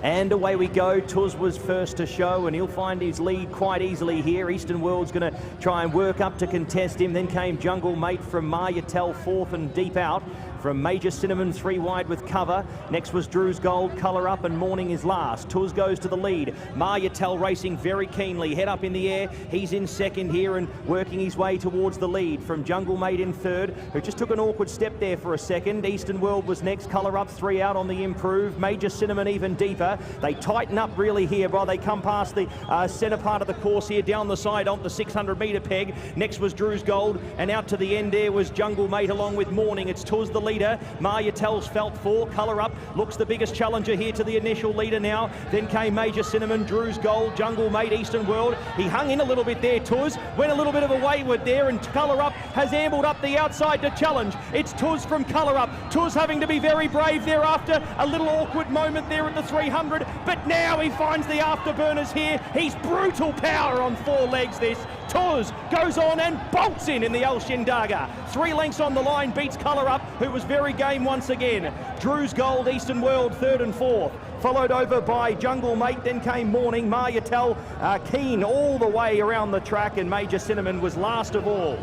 And away we go. Tuz was first to show, and he'll find his lead quite easily here. Eastern World's going to try and work up to contest him. Then came Jungle Mate from Maryatel, fourth and deep out. From Major Cinnamon, 3 wide with cover. Next was Drew's Gold, Colour Up, and Morning is last. Tuz goes to the lead. Maryatel racing very keenly, head up in the air. He's in second here and working his way towards the lead. From Jungle Mate in third, who just took an awkward step there for a second. Eastern World was next, Colour Up 3 out on the improve. Major Cinnamon even deeper. They tighten up really here while they come past the centre part of the course here, down the side on the 600 metre peg. Next was Drew's Gold, and out to the end there was Jungle Mate along with Morning. It's Tuz the leader. Maryatel's felt 4, Colour Up looks the biggest challenger here to the initial leader now. Then came Major Cinnamon, Drew's Gold, Jungle Mate, Eastern World. He hung in a little bit there, Tuz. Went a little bit of a wayward there, and Colour Up has ambled up the outside to challenge. It's Tuz from Colour Up. Tuz having to be very brave there after a little awkward moment there at the 300, but now he finds the afterburners here. He's brutal power on 4 legs, this. Tuz goes on and bolts in the El Shindaga. 3 lengths on the line, beats Colour Up, who was very game once again. Drew's Gold, Eastern World, 3rd and 4th. Followed over by Jungle Mate, then came Morning. Maryatel keen all the way around the track, and Major Cinnamon was last of all.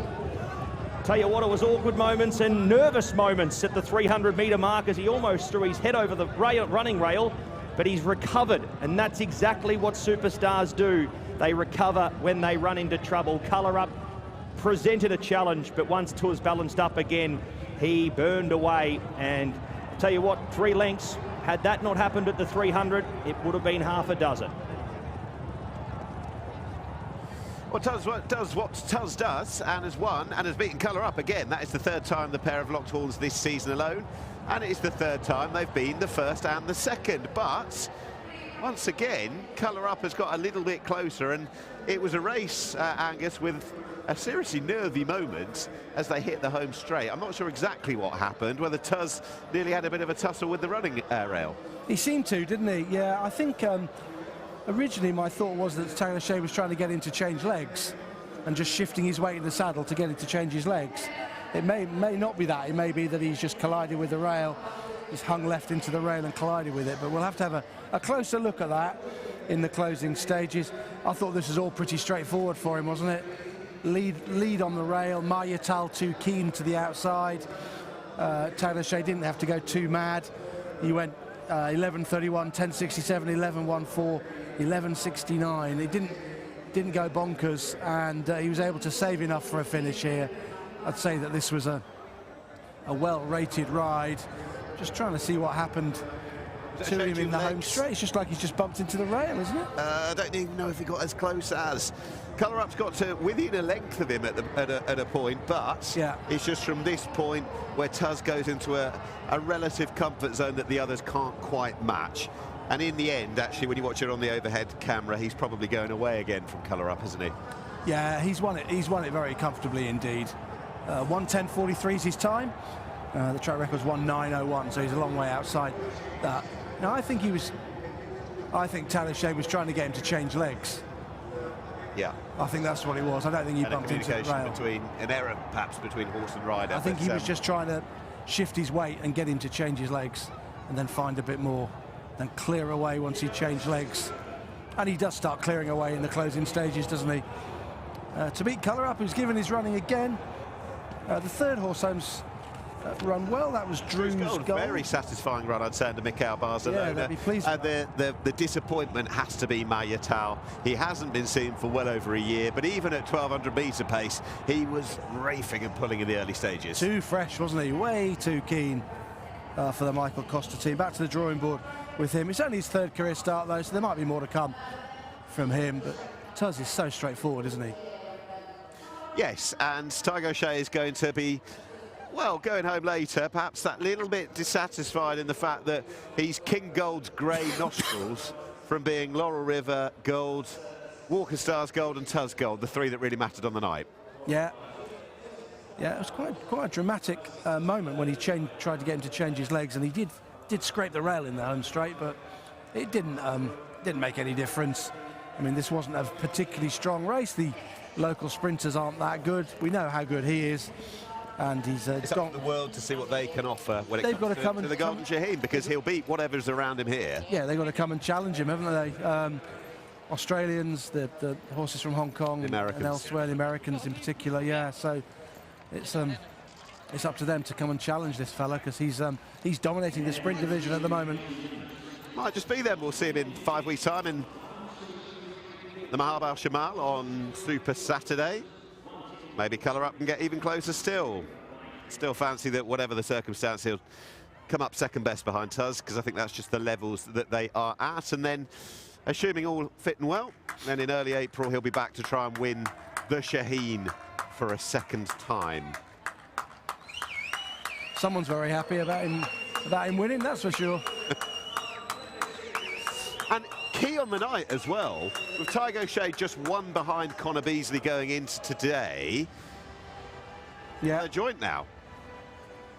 Tell you what, it was awkward moments and nervous moments at the 300 metre mark as he almost threw his head over the running rail, but he's recovered, and that's exactly what superstars do. They recover when they run into trouble. Colour Up presented a challenge, but once Tuz balanced up again, he burned away. And I'll tell you what, 3 lengths, had that not happened at the 300, it would have been half a dozen. Well, Tuz does what Tuz does, and has won and has beaten Colour Up again. That is the 3rd time the pair have locked horns this season alone, and it is the 3rd time they've been the 1st and the 2nd. But once again, Colour Up has got a little bit closer, and it was a race, Angus, with a seriously nervy moment as they hit the home straight. I'm not sure exactly what happened, whether Tuz nearly had a bit of a tussle with the running rail. He seemed to, didn't he? Yeah, I think originally my thought was that OShea was trying to get him to change legs and just shifting his weight in the saddle to get him to change his legs. It may not be that. It may be that he's just collided with the rail. He's hung left into the rail and collided with it, but we'll have to have a closer look at that in the closing stages. I thought this was all pretty straightforward for him, wasn't it? Lead on the rail, Maryatel too keen to the outside. OShea didn't have to go too mad. He went 11.31, 10.67, 11.14, 11.69. He didn't go bonkers, and he was able to save enough for a finish here. I'd say that this was a well-rated ride. Just trying to see what happened to him in the home straight. It's just like he's just bumped into the rail, isn't it? I don't even know if he got as close as. Colour Up's got to within a length of him at a point, but yeah, it's just from this point where Tuz goes into a relative comfort zone that the others can't quite match. And in the end, actually, when you watch it on the overhead camera, he's probably going away again from Colour Up, isn't he? Yeah, he's won it. He's won it very comfortably indeed. 1:10.43 is his time. The track record's 1:09.01, so he's a long way outside that. Now, I think OShea was trying to get him to change legs. Yeah. I think that's what it was. I don't think he bumped into the rail. Between an error, perhaps, between horse and rider. I think he was just trying to shift his weight and get him to change his legs and then find a bit more, then clear away once he changed legs. And he does start clearing away in the closing stages, doesn't he? To beat Colour Up, who's given his running again. The 3rd horse home's run well. That was Drew's Gold. Very satisfying run, I'd say, under Mikel Barcelona. Yeah, they'd be pleased. The disappointment has to be Maryatel. He hasn't been seen for well over a year, but even at 1200 metre pace, he was rafing and pulling in the early stages. Too fresh, wasn't he? Way too keen for the Michael Costa team. Back to the drawing board with him. It's only his 3rd career start, though, so there might be more to come from him. But Tuz is so straightforward, isn't he? Yes, and OShea is going to be, well, going home later, perhaps that little bit dissatisfied in the fact that he's King Gold's grey nostrils from being Laurel River Gold, Walker Stars Gold and Tuz Gold, the 3 that really mattered on the night. Yeah. Yeah, it was quite a dramatic moment when he tried to get him to change his legs, and he did scrape the rail in the home straight, but it didn't make any difference. I mean, this wasn't a particularly strong race. The local sprinters aren't that good. We know how good he is. And he's it's up to the world to see what they can offer when it They've comes got to come to and the Golden Shaheen, because he'll beat whatever's around him here. Yeah, they've got to come and challenge him, haven't they? Australians, the horses from Hong Kong and elsewhere, the Americans in particular. Yeah, so it's up to them to come and challenge this fella, because he's dominating the sprint division at the moment. Might just be them. We'll see him in 5 weeks' time in the Mahab Al Shamal on Super Saturday. Maybe colour up and get even closer still. Still fancy that whatever the circumstance, he'll come up second best behind Tuz, because I think that's just the levels that they are at. And then, assuming all fit and well, then in early April he'll be back to try and win the Shaheen for a second time. Someone's very happy about him winning, that's for sure. And key on the night as well, with Tiger O'Shea just one behind Connor Beasley going into today. Yeah, they're joint now.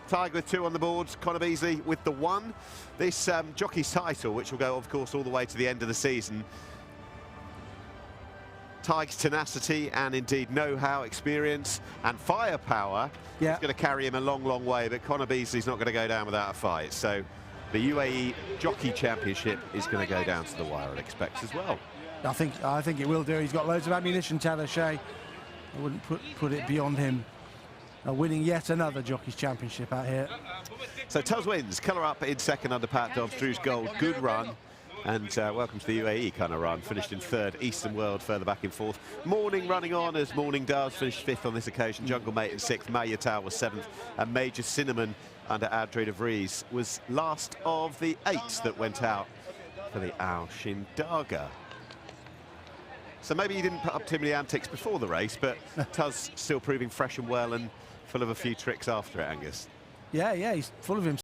Tiger with 2 on the boards, Connor Beasley with the 1. This jockey's title, which will go, of course, all the way to the end of the season. Tiger's tenacity and indeed know-how, experience and firepower is going to carry him a long, long way, but Connor Beasley's not going to go down without a fight. So the UAE Jockey Championship is going to go down to the wire, I'd expect, as well. I think it will do. He's got loads of ammunition, Tiger O'Shea. I wouldn't put it beyond him. Winning yet another Jockeys Championship out here. So Tuz wins, colour up in second under Pat Dobbs, Drew's Gold, good run. And welcome to the UAE kind of run. Finished in 3rd, East and World further back in 4th. Morning running on as Morning does, finished 5th on this occasion. Jungle Mate in 6th, Meydan was 7th, and Major Cinnamon under Adre de Vries was last of the 8 that went out for the Al Shindaga. So maybe he didn't put up too many antics before the race, but Tuz still proving fresh and well and full of a few tricks after it, Angus. Yeah, he's full of himself.